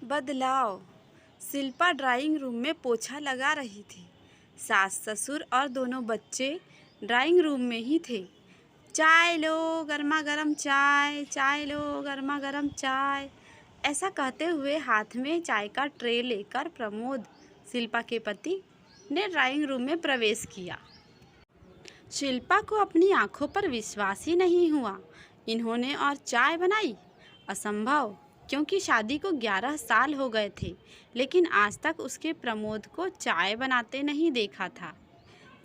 बदलाव। Shilpa drawing room में पोछा लगा रही थी। सास ससुर और दोनों बच्चे ड्राइंग रूम में ही थे। चाय लो गर्मा गर्म चाय, चाय लो गर्मा गर्म चाय, ऐसा कहते हुए हाथ में चाय का ट्रे लेकर प्रमोद, शिल्पा के पति, ने ड्राइंग रूम में प्रवेश किया। शिल्पा को अपनी आंखों पर विश्वास ही नहीं हुआ। इन्होंने और चाय बनाई? असंभव, क्योंकि शादी को 11 साल हो गए थे, लेकिन आज तक उसके प्रमोद को चाय बनाते नहीं देखा था।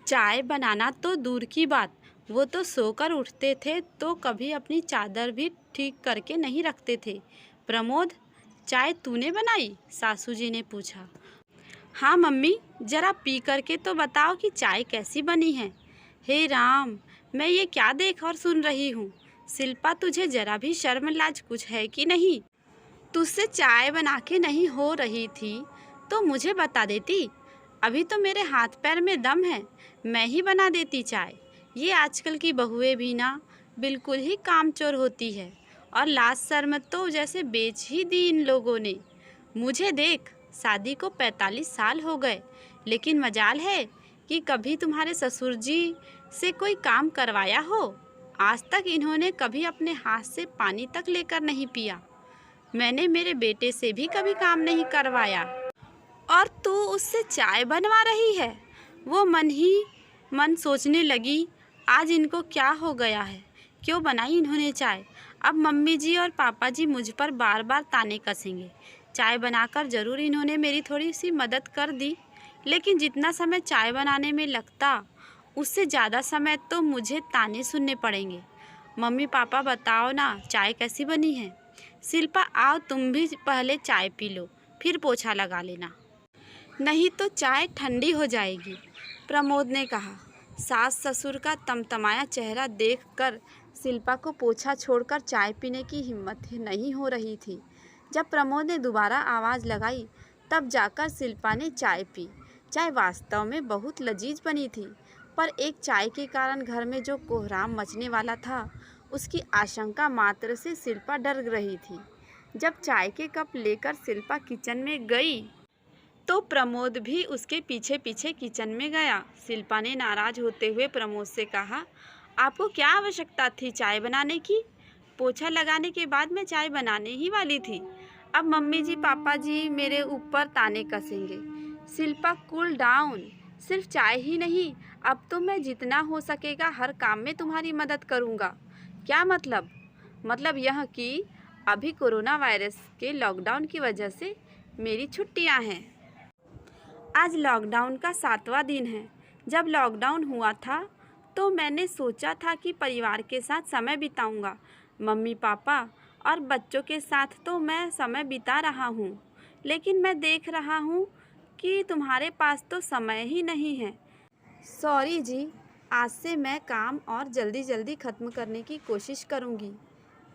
चाय बनाना तो दूर की बात, वो तो सोकर उठते थे तो कभी अपनी चादर भी ठीक करके नहीं रखते थे। प्रमोद, चाय तूने बनाई? सासू जी ने पूछा। हाँ मम्मी, जरा पी करके तो बताओ कि चाय कैसी बनी है। हे राम, मैं ये क्या देख और सुन रही हूँ। शिल्पा, तुझे जरा भी शर्म लाज कुछ है कि नहीं? तुझसे चाय बना के नहीं हो रही थी तो मुझे बता देती। अभी तो मेरे हाथ पैर में दम है, मैं ही बना देती चाय। ये आजकल की बहुएं भी ना बिल्कुल ही कामचोर होती है, और लाज शर्म तो जैसे बेच ही दी इन लोगों ने। मुझे देख, शादी को 45 साल हो गए, लेकिन मजाल है कि कभी तुम्हारे ससुर जी से कोई काम करवाया हो। आज तक इन्होंने कभी अपने हाथ से पानी तक लेकर नहीं पिया। मैंने मेरे बेटे से भी कभी काम नहीं करवाया, और तू उससे चाय बनवा रही है। वो मन ही मन सोचने लगी, आज इनको क्या हो गया है, क्यों बनाई इन्होंने चाय। अब मम्मी जी और पापा जी मुझ पर बार बार ताने कसेंगे। चाय बनाकर ज़रूर इन्होंने मेरी थोड़ी सी मदद कर दी, लेकिन जितना समय चाय बनाने में लगता उससे ज़्यादा समय तो मुझे ताने सुनने पड़ेंगे। मम्मी पापा, बताओ ना, चाय कैसी बनी है। शिल्पा, आओ तुम भी पहले चाय पी लो, फिर पोछा लगा लेना, नहीं तो चाय ठंडी हो जाएगी, प्रमोद ने कहा। सास ससुर का तमतमाया चेहरा देखकर शिल्पा को पोछा छोड़कर चाय पीने की हिम्मत नहीं हो रही थी। जब प्रमोद ने दोबारा आवाज़ लगाई, तब जाकर शिल्पा ने चाय पी। चाय वास्तव में बहुत लजीज बनी थी, पर एक चाय के कारण घर में जो कोहराम मचने वाला था, उसकी आशंका मात्र से शिल्पा डर रही थी। जब चाय के कप लेकर शिल्पा किचन में गई तो प्रमोद भी उसके पीछे पीछे किचन में गया। शिल्पा ने नाराज होते हुए प्रमोद से कहा, आपको क्या आवश्यकता थी चाय बनाने की? पोछा लगाने के बाद मैं चाय बनाने ही वाली थी। अब मम्मी जी पापा जी मेरे ऊपर ताने कसेंगे। Shilpa, cool down. सिर्फ चाय ही नहीं, अब तो मैं जितना हो सकेगा हर काम में तुम्हारी मदद करूँगा। क्या मतलब? मतलब यह कि अभी कोरोना वायरस के लॉकडाउन की वजह से मेरी छुट्टियां हैं। आज लॉकडाउन का 7वां दिन है। जब लॉकडाउन हुआ था तो मैंने सोचा था कि परिवार के साथ समय बिताऊंगा। मम्मी पापा और बच्चों के साथ तो मैं समय बिता रहा हूँ, लेकिन मैं देख रहा हूँ कि तुम्हारे पास तो समय ही नहीं है। सॉरी जी, आज से मैं काम और जल्दी जल्दी ख़त्म करने की कोशिश करूँगी।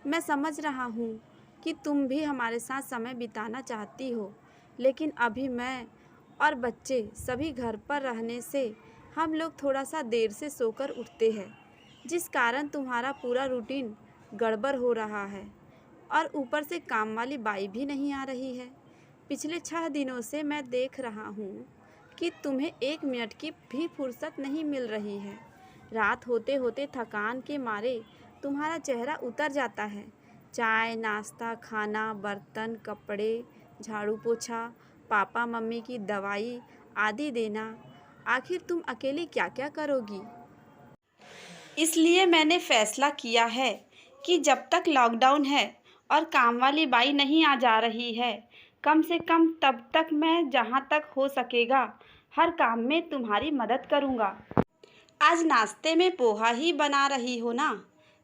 मैं समझ रहा हूँ कि तुम भी हमारे साथ समय बिताना चाहती हो, लेकिन अभी मैं और बच्चे सभी घर पर रहने से हम लोग थोड़ा सा देर से सोकर उठते हैं, जिस कारण तुम्हारा पूरा रूटीन गड़बड़ हो रहा है। और ऊपर से काम वाली बाई भी नहीं आ रही है। पिछले 6 दिनों से मैं देख रहा हूँ कि तुम्हें 1 मिनट की भी फुर्सत नहीं मिल रही है। रात होते होते थकान के मारे तुम्हारा चेहरा उतर जाता है। चाय, नाश्ता, खाना, बर्तन, कपड़े, झाड़ू पोछा, पापा मम्मी की दवाई आदि देना, आखिर तुम अकेली क्या क्या करोगी? इसलिए मैंने फैसला किया है कि जब तक लॉकडाउन है और काम वाली बाई नहीं आ जा रही है, कम से कम तब तक मैं जहाँ तक हो सकेगा हर काम में तुम्हारी मदद करूँगा। आज नाश्ते में पोहा ही बना रही हो ना?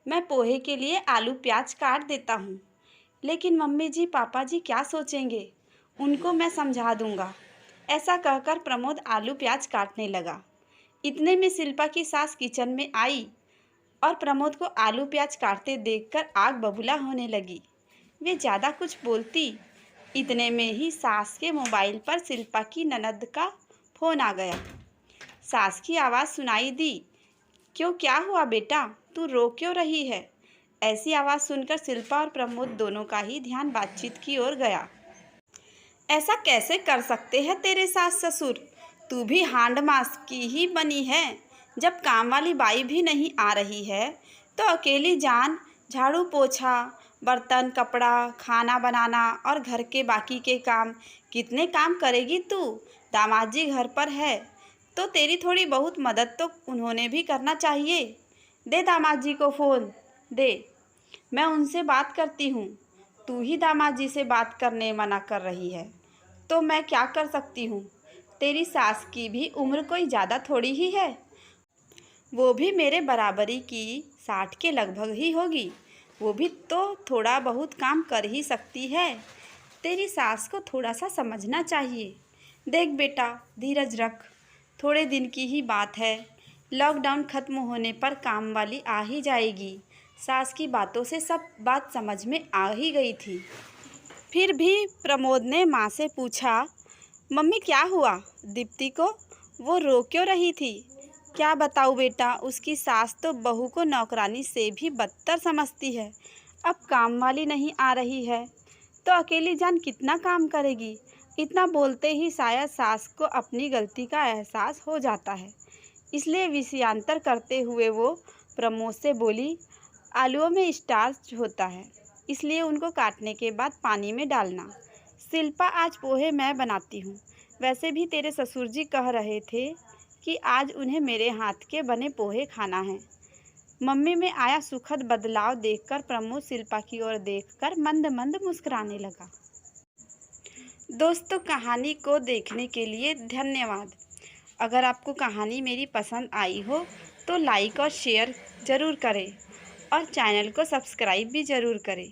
मैं पोहे के लिए आलू प्याज काट देता हूँ, लेकिन मम्मी जी पापा जी क्या सोचेंगे, उनको मैं समझा दूँगा। ऐसा कहकर प्रमोद आलू प्याज काटने लगा। इतने में शिल्पा की सास किचन में आई और प्रमोद को आलू प्याज काटते देखकर आग बबूला होने लगी। वे ज़्यादा कुछ बोलती, इतने में ही सास के मोबाइल पर शिल्पा की ननद का फ़ोन आ गया। सास की आवाज़ सुनाई दी, क्यों, क्या हुआ बेटा, तू रो क्यों रही है? ऐसी आवाज़ सुनकर शिल्पा और प्रमोद दोनों का ही ध्यान बातचीत की ओर गया। ऐसा कैसे कर सकते हैं तेरे सास ससुर? तू भी हांड मास की ही बनी है। जब काम वाली बाई भी नहीं आ रही है तो अकेली जान झाड़ू पोछा, बर्तन कपड़ा, खाना बनाना और घर के बाकी के काम कितने काम करेगी तू? दामाद जी घर पर है तो तेरी थोड़ी बहुत मदद तो उन्होंने भी करना चाहिए। दे दामाद जी को फ़ोन दे, मैं उनसे बात करती हूँ। तू ही दामाद जी से बात करने मना कर रही है तो मैं क्या कर सकती हूँ? तेरी सास की भी उम्र कोई ज़्यादा थोड़ी ही है, वो भी मेरे बराबरी की 60 के लगभग ही होगी। वो भी तो थोड़ा बहुत काम कर ही सकती है। तेरी सास को थोड़ा सा समझना चाहिए। देख बेटा, धीरज रख, थोड़े दिन की ही बात है। लॉकडाउन ख़त्म होने पर काम वाली आ ही जाएगी। सास की बातों से सब बात समझ में आ ही गई थी। फिर भी प्रमोद ने माँ से पूछा, मम्मी क्या हुआ दीप्ति को? वो रो क्यों रही थी? क्या बताऊँ बेटा, उसकी सास तो बहू को नौकरानी से भी बदतर समझती है। अब काम वाली नहीं आ रही है तो अकेली जान कितना काम करेगी? इतना बोलते ही शायद सास को अपनी गलती का एहसास हो जाता है, इसलिए विषयांतर करते हुए वो प्रमोद से बोली, आलूओं में स्टार्च होता है, इसलिए उनको काटने के बाद पानी में डालना। शिल्पा, आज पोहे मैं बनाती हूँ। वैसे भी तेरे ससुर जी कह रहे थे कि आज उन्हें मेरे हाथ के बने पोहे खाना है। मम्मी में आया सुखद बदलाव देखकर प्रमोद शिल्पा की ओर देखकर मंद मंद मुस्कुराने लगा। दोस्तों, कहानी को देखने के लिए धन्यवाद। अगर आपको कहानी मेरी पसंद आई हो तो लाइक और शेयर ज़रूर करें और चैनल को सब्सक्राइब भी ज़रूर करें।